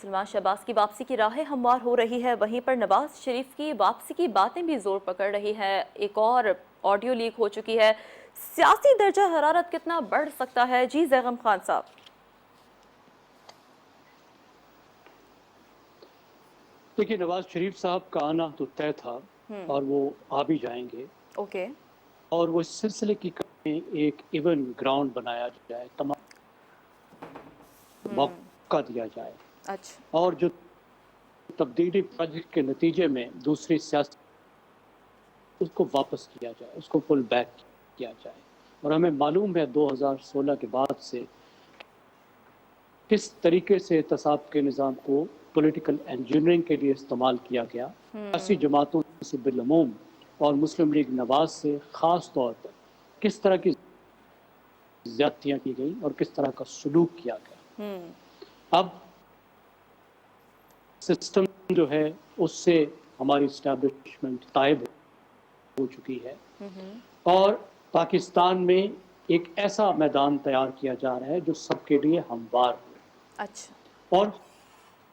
سلمان شہباز کی واپسی کی راہیں ہموار ہو رہی ہے، وہیں پر نواز شریف کی واپسی کی باتیں بھی زور پکڑ رہی ہیں۔ ایک اور آڈیو لیک ہو چکی ہے۔ سیاسی درجہ حرارت کتنا بڑھ سکتا ہے؟ جی زیغم خان صاحب۔ دیکھیے، نواز شریف صاحب کا آنا تو طے تھا اور وہ آ بھی جائیں گے، اوکے۔ اور وہ اس سلسلے کی ایک ایون گراؤنڈ بنایا جائے، تمام موقع دیا جائے، اچھا۔ اور جو تبدیلی پروجیکٹ کے نتیجے میں دوسری سیاست اس کو واپس کیا جائے، اس کو پل بیک کیا جائے۔ اور ہمیں معلوم ہے 2016 کے بعد سے کس طریقے سے احتساب کے نظام کو پولیٹیکل انجینئرنگ کے لیے استعمال کیا گیا، سیاسی جماعتوں سے بالعموم اور مسلم لیگ نواز سے خاص طور پر کس طرح کی زیادتیاں کی گئی اور کس طرح کا سلوک کیا گیا۔ اب سسٹم جو ہے اس سے ہماری اسٹیبلشمنٹ طائب ہو چکی ہے، اور پاکستان میں ایک ایسا میدان تیار کیا جا رہا ہے جو سب کے لیے ہموار ہو، اچھا۔ اور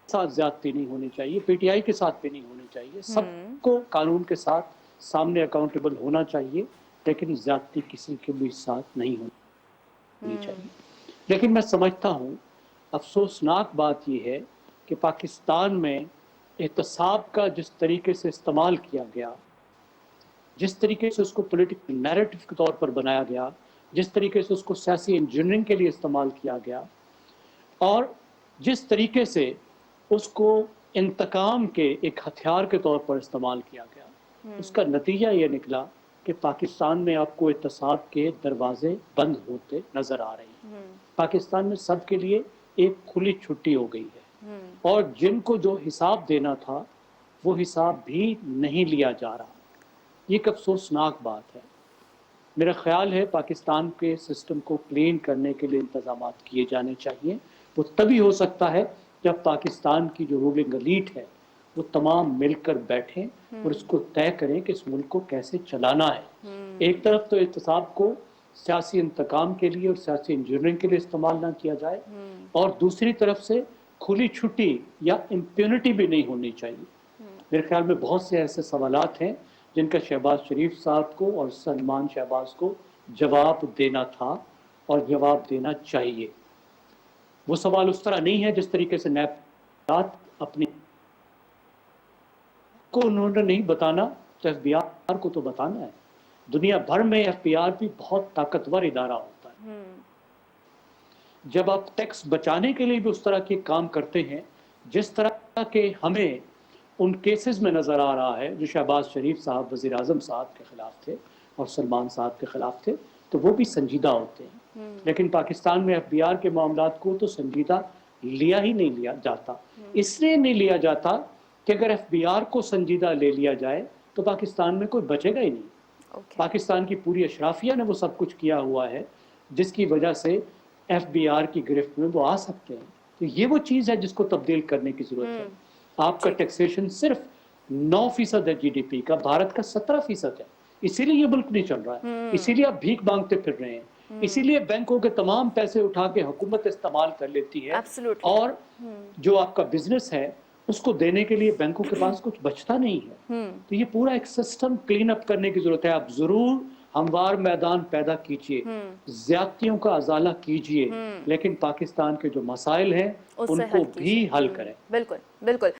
ساتھ زیادتی نہیں ہونی چاہیے، پی ٹی آئی کے ساتھ بھی نہیں ہونی چاہیے، سب کو قانون کے ساتھ سامنے اکاؤنٹیبل ہونا چاہیے، لیکن زیادتی کسی کے بھی ساتھ نہیں ہونی چاہیے۔ لیکن میں سمجھتا ہوں افسوسناک بات یہ ہے کہ پاکستان میں احتساب کا جس طریقے سے استعمال کیا گیا، جس طریقے سے اس کو پولیٹیکل نیریٹو کے طور پر بنایا گیا، جس طریقے سے اس کو سیاسی انجینئرنگ کے لیے استعمال کیا گیا، اور جس طریقے سے اس کو انتقام کے ایک ہتھیار کے طور پر استعمال کیا گیا، اس کا نتیجہ یہ نکلا کہ پاکستان میں آپ کو احتساب کے دروازے بند ہوتے نظر آ رہے ہیں۔ پاکستان میں سب کے لیے ایک کھلی چھٹی ہو گئی ہے، اور جن کو جو حساب دینا تھا وہ حساب بھی نہیں لیا جا رہا۔ یہ ایک افسوسناک بات ہے۔ میرا خیال ہے پاکستان کے سسٹم کو کلین کرنے کے لیے انتظامات کیے جانے چاہیے۔ وہ تبھی ہو سکتا ہے جب پاکستان کی جو رولنگ ایلیٹ ہے وہ تمام مل کر بیٹھیں اور اس کو طے کریں کہ اس ملک کو کیسے چلانا ہے۔ ایک طرف تو احتساب کو سیاسی انتقام کے لیے اور سیاسی انجینئرنگ کے لیے استعمال نہ کیا جائے، اور دوسری طرف سے کھلی چھٹی یا امپیونٹی بھی نہیں ہونی چاہیے۔ میرے خیال میں بہت سے ایسے سوالات ہیں جن کا شہباز شریف صاحب کو اور سلمان شہباز کو جواب دینا تھا اور جواب دینا چاہیے۔ وہ سوال اس طرح نہیں ہے جس طریقے سے نیب اپنی کو انہوں نے نہیں بتانا، تو ایف بی آر کو تو بتانا ہے۔ دنیا بھر میں ایف بی آر بھی بہت طاقتور ادارہ ہوتا ہے۔ جب آپ ٹیکس بچانے کے لیے بھی اس طرح کے کام کرتے ہیں جس طرح کے ہمیں ان کیسز میں نظر آ رہا ہے جو شہباز شریف صاحب وزیر اعظم صاحب کے خلاف تھے اور سلمان صاحب کے خلاف تھے، تو وہ بھی سنجیدہ ہوتے ہیں۔ لیکن پاکستان میں ایف بی آر کے معاملات کو تو سنجیدہ لیا ہی نہیں لیا جاتا۔ اس لیے نہیں لیا جاتا کہ اگر ایف بی آر کو سنجیدہ لے لیا جائے تو پاکستان میں کوئی بچے گا ہی نہیں۔ پاکستان کی پوری اشرافیہ نے وہ سب کچھ کیا ہوا ہے جس کی وجہ سے ایف بی آر کی گرفت میں وہ آ سکتے ہیں۔ تو یہ وہ چیز ہے جس کو تبدیل کرنے کی ضرورت ہے۔ آپ کا ٹیکسیشن صرف 9% ہے جی ڈی پی کا، بھارت کا 17% ہے۔ اسی لیے یہ ملک نہیں چل رہا ہے، اسی لیے آپ بھیک مانگتے پھر رہے ہیں، اسی لیے بینکوں کے تمام پیسے اٹھا کے حکومت استعمال کر لیتی ہے، ایبسلیوٹلی۔ اور جو آپ کا بزنس ہے اس کو دینے کے لیے بینکوں کے پاس کچھ بچتا نہیں ہے۔ تو یہ پورا ایک سسٹم کلین اپ کرنے کی ضرورت ہے۔ آپ ضرور ہموار میدان پیدا کیجئے، زیادتیوں کا ازالہ کیجئے، لیکن پاکستان کے جو مسائل ہیں اس ان سے کو حل بھی کیجیے۔ حل کریں۔ بالکل بالکل۔